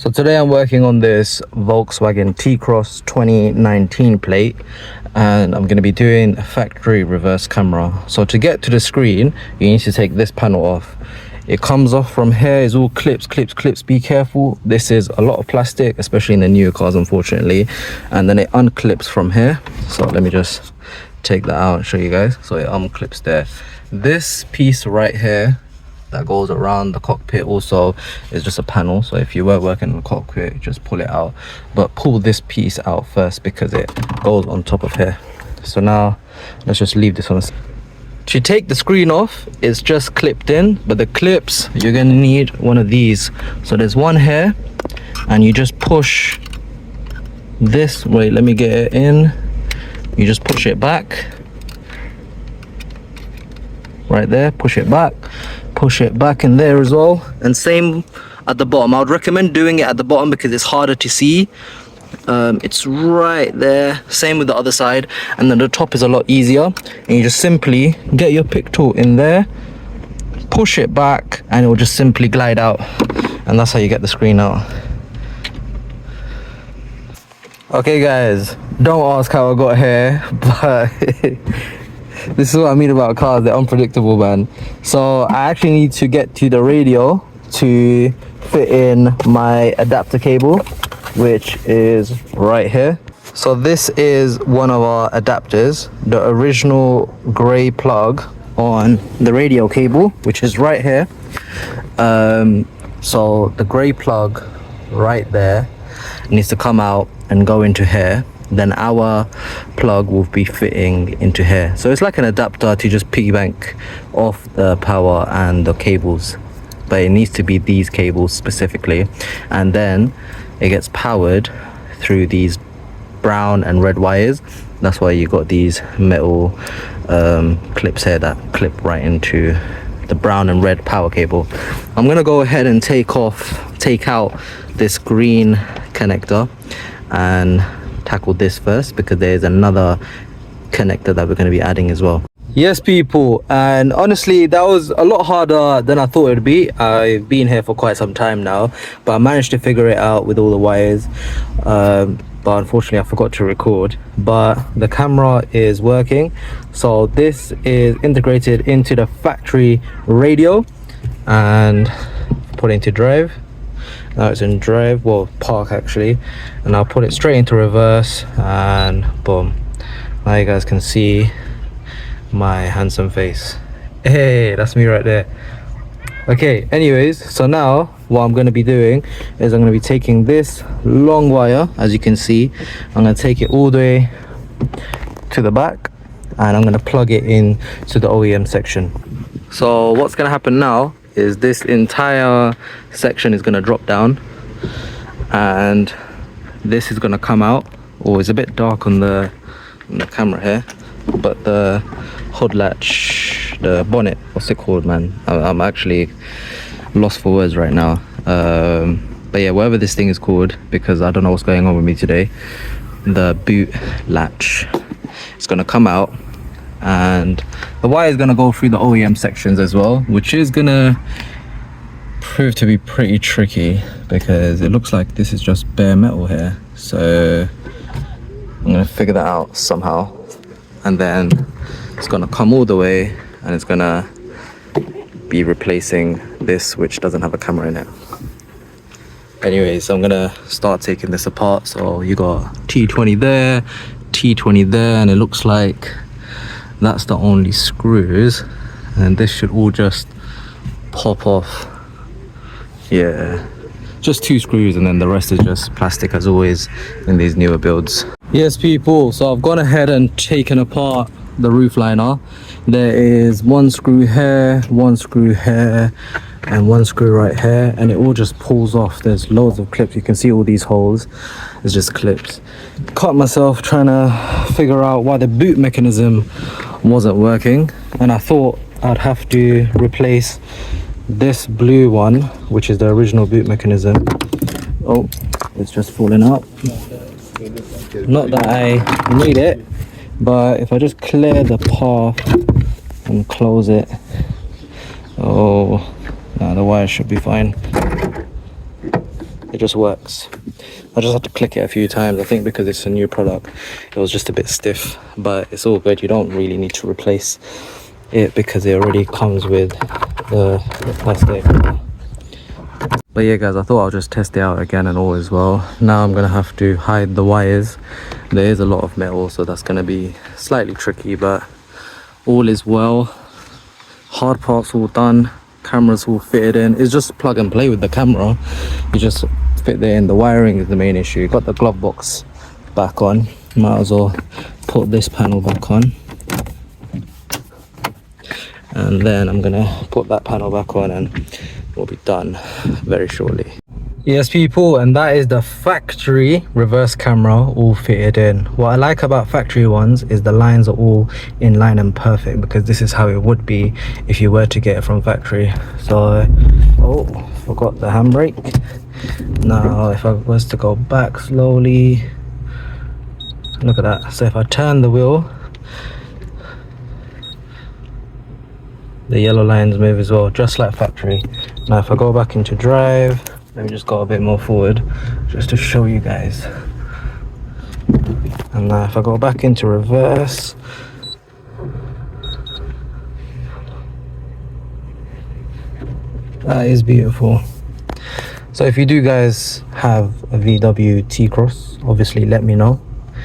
So today I'm working on this Volkswagen Tcross 2019 plate, and I'm going to be doing a factory reverse camera. So to get to the screen, you need to take this panel off. It comes off from here. It's all clips. Be careful. This is a lot of plastic, especially in the newer cars, unfortunately. And then it unclips from here. So let me just take that out and show you guys. So it unclips there. This piece right here that goes around the cockpit also is just a panel, so if you were working in the cockpit, just pull it out, but pull this piece out first because it goes on top of here. So now let's just leave this on. To take the screen off, it's just clipped in, but the clips, you're gonna need one of these. So there's one here, and you just push this. Wait, let me get it in. You just push it back right there, push it back in there as well, and same at the bottom. I would recommend doing it at the bottom because it's harder to see. It's right there, same with the other side, and then the top is a lot easier. And you just simply get your pick tool in there, push it back, and it will just simply glide out, and that's how you get the screen out. Okay guys, don't ask how I got here, but this is what I mean about cars, they're unpredictable, man. So I actually need to get to the radio to fit in my adapter cable, which is right here. So this is one of our adapters, the original gray plug on the radio cable, which is right here. So the gray plug right there needs to come out and go into here. Then our plug will be fitting into here. So it's like an adapter to just piggyback off the power and the cables, but it needs to be these cables specifically, and then it gets powered through these brown and red wires. That's why you got these metal clips here that clip right into the brown and red power cable. I'm gonna go ahead and take out this green connector and tackle this first, because there's another connector that we're going to be adding as well. Yes people, and honestly that was a lot harder than I thought it would be. I've been here for quite some time now, but I managed to figure it out with all the wires, but unfortunately I forgot to record. But the camera is working, so this is integrated into the factory radio, and put it into drive. Now it's in drive, well, park actually, and I'll put it straight into reverse, and boom, now you guys can see my handsome face. Hey, that's me right there. Okay, anyways, so now what I'm going to be doing is I'm going to be taking this long wire, as you can see. I'm going to take it all the way to the back, and I'm going to plug it in to the OEM section. So what's going to happen now is this entire section is going to drop down, and this is going to come out. Oh, it's a bit dark on the camera here, but the hood latch, the bonnet, what's it called, man? I'm actually lost for words right now. But yeah, whatever this thing is called, because I don't know what's going on with me today, the boot latch, it's going to come out, and the wire is going to go through the OEM sections as well, which is going to prove to be pretty tricky because it looks like this is just bare metal here. So I'm going to figure that out somehow, and then it's going to come all the way, and it's going to be replacing this, which doesn't have a camera in it. Anyways, so I'm going to start taking this apart. So you got T20 there, T20 there, and it looks like that's the only screws, and this should all just pop off. Yeah, just 2 screws, and then the rest is just plastic as always in these newer builds. Yes people, so I've gone ahead and taken apart the roof liner. There is 1 screw here, 1 screw here, and 1 screw right here, and it all just pulls off. There's loads of clips. You can see all these holes, it's just clips. Cut myself trying to figure out why the boot mechanism wasn't working, and I thought I'd have to replace this blue one, which is the original boot mechanism. Oh, it's just falling out. Not that I need it, but if I just clear the path and close it, oh, the wire should be fine. it just works. I just had to click it a few times. I think because it's a new product, it was just a bit stiff, but it's all good. You don't really need to replace it because it already comes with the plastic. But yeah guys, I thought I'll just test it out again and all as well. Now I'm gonna have to hide the wires. There is a lot of metal, so that's gonna be slightly tricky, but all is well. Hard parts all done, cameras all fitted in. It's just plug and play with the camera. You just fit it in. The wiring is the main issue. Got the glove box back on. Might as well put this panel back on, and then I'm gonna put that panel back on and we'll be done very shortly. Yes people, and that is the factory reverse camera all fitted in. What I like about factory ones is the lines are all in line and perfect, because this is how it would be if you were to get it from factory. So oh, forgot the handbrake. Now if I was to go back slowly, look at that. So if I turn the wheel, the yellow lines move as well, just like factory. Now if I go back into drive, let me just go a bit more forward just to show you guys. And now if I go back into reverse, that is beautiful. So if you do guys have a VW Tcross, obviously let me know.